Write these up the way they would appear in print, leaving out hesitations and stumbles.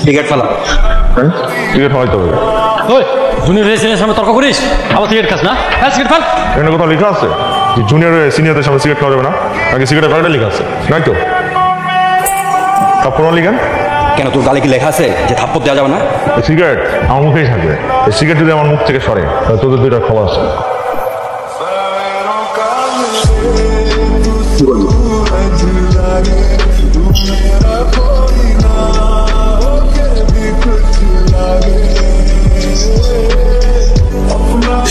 Ticket ফেলা। Ticket হয়তো হবে। ওই জুনিয়র সিনিয়র সামনে তর্ক করিস, আবার টিকিট খাস না? হ্যাঁ টিকিট ফেল। এখানে কোথাও লেখা আছে যে জুনিয়র সিনিয়রদের সামনে সিগারেট খাওয়া যাবে না? নাকি সিগারেটের প্যাকেটে লেখা আছে? নাই তো। থাপ্পড় লিখেন। কেন তোর গালে কি লেখা আছে যে থাপ্পড় দেওয়া যাবে না? সিগারেট আমার মুখেই থাকবে। সিগারেট যদি আমার মুখ থেকে সরে তাহলে তোদের দুইটা খবর আছে।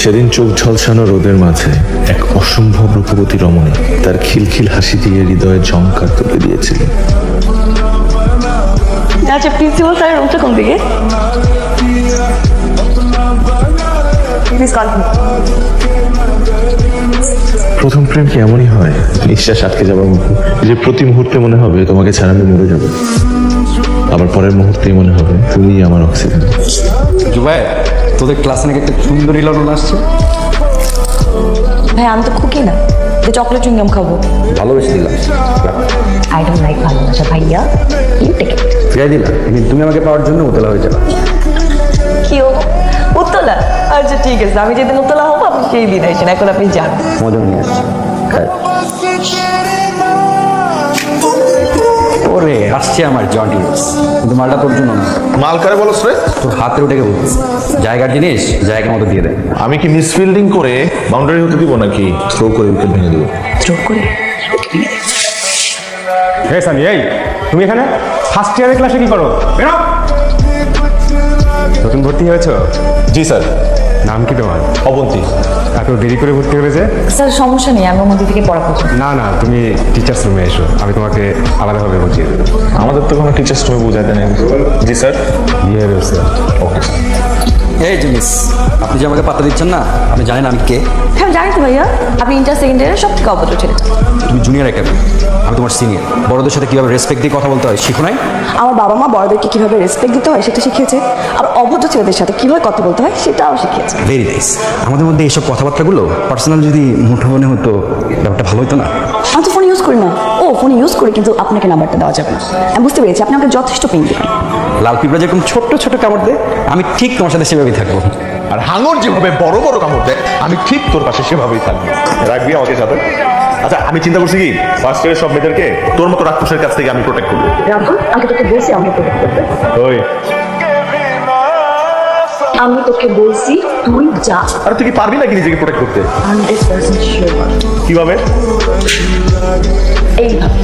সেদিন চোখ ঝলসানো রোদের মাঝে এক অসম্ভব রূপবতী রমণী তার খিলখিল হাসি দিয়ে হৃদয়ের ঝংকার তুলে দিয়েছিল। আচ্ছা, প্রিন্সিপাল স্যারের রুমটা কোন দিকে? প্রথম প্রেম কি এমনই হয়? নিঃশ্বাস আটকে যাবার মতো, যে প্রতি মুহূর্তে মনে হবে তোমাকে ছাড়া আমি মরে যাবো, আবার পরের মুহূর্তেই মনে হবে তুমি আমার অক্সিজেন। জুবাই, তোদের ক্লাসে নাকি একটা সুন্দরী লড়ন আসছে। ভাই আমি তো খুকি না যে চকলেট চুইংগাম খাবো। ভালোবেসে দিলাম। আই ডোন্ট লাইক ভালোবাসা ভাইয়া, ইউ টেক ইট। ফিরাই দিলাম, তুমি আমাকে পাওয়ার জন্য উতলা হয়ে যাবে। কি ও উত্তলা? আচ্ছা ঠিক আছে, আমি যেদিন উত্তলা হবো আপনি সেই দিন আসেন, এখন আপনি যান। মজা নিয়ে আসছি। ওরে আসছে আমার জন্ডিস, কিন্তু মালটা তোর জন্য না। মাল কারে বলছ রে? তোর হাতের উঠে বলছিস, জায়গার জিনিস জায়গার মতো দিয়ে দেয়। আমি কি মিস ফিল্ডিং করে বাউন্ডারি হতে দিব নাকি থ্রো করে উইকেট ভেঙে দিব? স্ট্রোক করে হে সানি, এই তুমি এখানে ফার্স্ট ইয়ারের ক্লাসে কি করো? বেরো। নতুন ভর্তি হয়েছো? জি স্যার। নাম কি তোমার? অবন্তী। এত দেরি করে ভর্তি হলে যে? স্যার সমস্যা নেই, আমি মধ্যে থেকে পড়া করছি। না না, তুমি টিচার্স রুমে এসো, আমি তোমাকে আলাদাভাবে বুঝিয়ে দেবো। আমাদের তো কোনো টিচার্স রুমে বুঝাইতে নেই। জি স্যার। ওকে। এই জিনিস আপনি যে আমাকে পাত্তা দিচ্ছেন না, আপনি জানেন আমি কে? হ্যাঁ জানি তো ভাইয়া, আপনি ইন্টার সেকেন্ড ইয়ারের সব থেকে অভদ্র ছেলে। তুমি জুনিয়র একাডেমি, আমি তোমার সিনিয়র। বড়দের সাথে কিভাবে রেসপেক্ট দিয়ে কথা বলতে হয় শিখো নাই? আমার বাবা মা বড়দেরকে কিভাবে রেসপেক্ট দিতে হয় সেটা শিখিয়েছে, আর অভদ্র ছেলেদের সাথে কিভাবে কথা বলতে হয় সেটাও শিখিয়েছে। Very nice. আমাদের মধ্যে এইসব কথাবার্তাগুলো পার্সোনাল যদি মুঠো মনে হতো ব্যাপারটা ভালো হতো না? আমি তো ফোন ইউজ করি না। ও ফোন ইউজ করি, কিন্তু আপনাকে নাম্বারটা দেওয়া যাবে না। আমি বুঝতে পেরেছি, আপনি আমাকে যথেষ্ট পেন দেবেন। লাল পিঁপড়া যেরকম ছোট্ট ছোট কামড় দেয়, আমি ঠিক তোমার সাথে সেভাবেই থাকবো। আর হাঙর যেভাবে বড় বড় কামড় দেয়, আমি ঠিক তোর পাশে সেভাবেই থাকবো। রাখবি আমাকে সাথে? আচ্ছা, আমি চিন্তা করছি কি ফার্স্ট ইয়ারের সব মেয়েদেরকে তোর মতো রাক্ষসের কাছ থেকে আমি প্রোটেক্ট করবো। আমি তোকে বলছি আমাকে প্রোটেক্ট করতে। ওই আমি তোকে বলছি তুই যা। আর তুই কি পারবি নাকি নিজেকে প্রোটেক্ট করতে? 100% শিওর। কিভাবে? এইভাবে